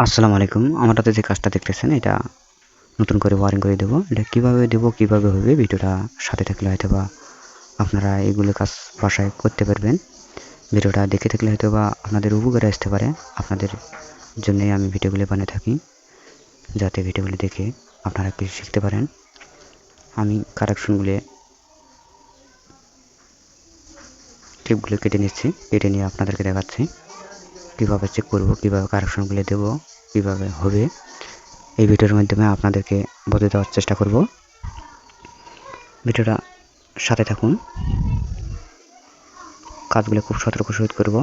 আসসালামু আলাইকুম। আমার হাতে যে কাজটা দেখতেছেন এটা নতুন করে ওয়ারিং করে দেবো। এটা কিভাবে দেবো, কিভাবে হবে, ভিডিওটা সাথে থাকলে হয়তোবা আপনারা এগুলো কাজ বাসায় করতে পারবেন। ভিডিওটা দেখে থাকলে হয়তোবা আপনাদের উপকারে আসতে পারে। আপনাদের জন্যই আমি ভিডিওগুলো বানিয়ে থাকি, যাতে ভিডিওগুলো দেখে আপনারা কিছু শিখতে পারেন। আমি কারেকশনগুলো ক্লিপগুলো কেটে নিচ্ছি, কেটে নিয়ে আপনাদেরকে দেখাচ্ছি কীভাবে চেক করব, কীভাবে কারেকশনগুলো দেবো, কীভাবে হবে। এই ভিডিওর মাধ্যমে আপনাদেরকে বলে দেওয়ার চেষ্টা করব। ভিডিওটা সাথে থাকুন, কাজগুলো খুব সতর্ক সহিত করব।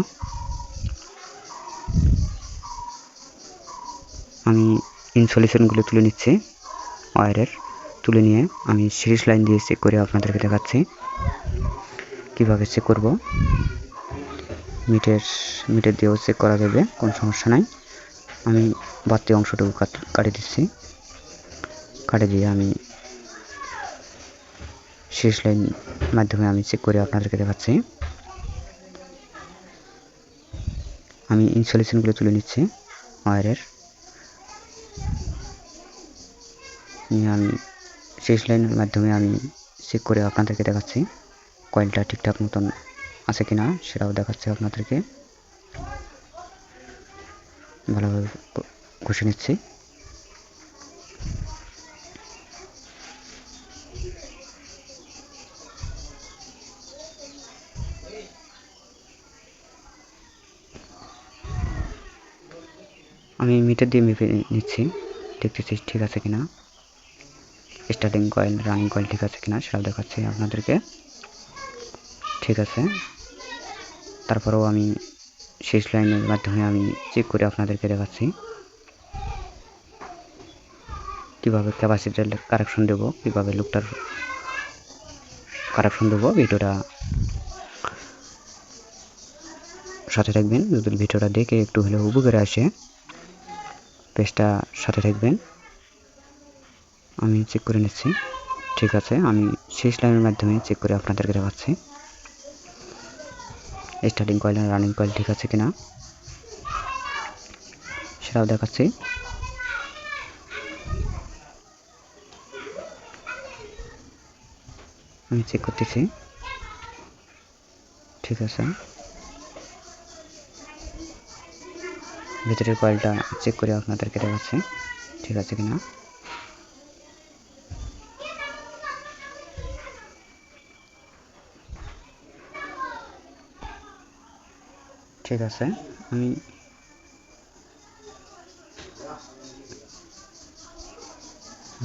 আমি ইনসলিউশনগুলো তুলে নিচ্ছি, ওয়্যারের তুলে নিয়ে আমি সিরিজ লাইন দিয়ে চেক করে আপনাদেরকে দেখাচ্ছি কীভাবে চেক করব। মিটার দিয়েও চেক করা যাবে, কোনো সমস্যা নাই। আমি বাড়তি অংশটুকু কাটে দিচ্ছি, কাটে দিয়ে আমি সিরিজ লাইন মাধ্যমে আমি চেক করে আপনাদেরকে দেখাচ্ছি। আমি ইনসলিউশনগুলো তুলে নিচ্ছি ওয়্যারের, নিয়ে আমি সিরিজ লাইনের মাধ্যমে আমি চেক করে আপনাদেরকে দেখাচ্ছি কয়েলটা ঠিকঠাক মতন আছে কিনা, সেটাও দেখাচ্ছি আপনাদেরকে। ভালোভাবে ঘষে নিচ্ছি। আমি মিটার দিয়ে মেপে নিচ্ছি, দেখতেছি ঠিক আছে কিনা, স্টার্টিং কয়েল রানিং কয়েল ঠিক আছে কিনা সেটাও দেখাচ্ছি আপনাদেরকে। ঠিক আছে, তারপরেও আমি শেষ লাইনের মাধ্যমে আমি চেক করে আপনাদেরকে দেখাচ্ছি কীভাবে ক্যাপাসিটার কারেকশন দেবো, কীভাবে লুকটার কারেকশন দেবো। ভিডিওটা সাথে থাকবেন, যদি ভিডিওটা দেখে একটু হলেও উপকারে আসে পেজটা সাথে থাকবেন। আমি চেক করে নিচ্ছি, ঠিক আছে। আমি শেষ লাইনের মাধ্যমে চেক করে আপনাদেরকে দেখাচ্ছি স্টার্টিং কয়েল আর রানিং কয়েল ঠিক আছে কিনা সেটাও দেখাচ্ছি। আমি চেক করতেছি, ঠিক আছে। ভিতরের কয়েলটা চেক করে আপনাদেরকে দেখাচ্ছি ঠিক আছে কিনা। ঠিক আছে, আমি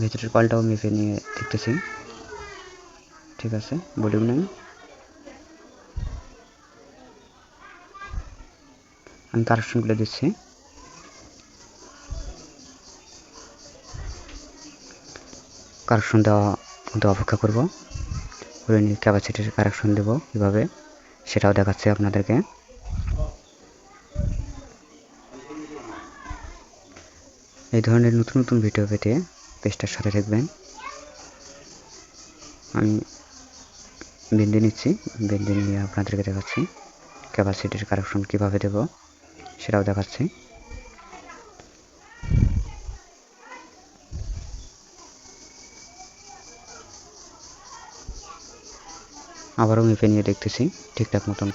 ভিতরের কয়েলটাও মেপে নিয়ে দেখতেছি, ঠিক আছে। ভলিউম নেই, আমি কারেকশনগুলো দিচ্ছি। কারেকশন দেওয়া মতো অপেক্ষা করব, করে নিয়ে ক্যাপাসিটির কারেকশন দেবো কীভাবে সেটাও দেখাচ্ছি আপনাদেরকে। এই ধরনের নতুন নতুন ভিডিও পেতে পেজটার সাথে থাকবেন। আমি বেঁধে নিচ্ছি, বেঁধে নিয়ে আপনাদেরকে দেখাচ্ছি ক্যাপাসিটির কারেকশন কীভাবে দেব সেটাও দেখাচ্ছি। আবারও মেপে নিয়ে দেখতেছি ঠিকঠাক মতন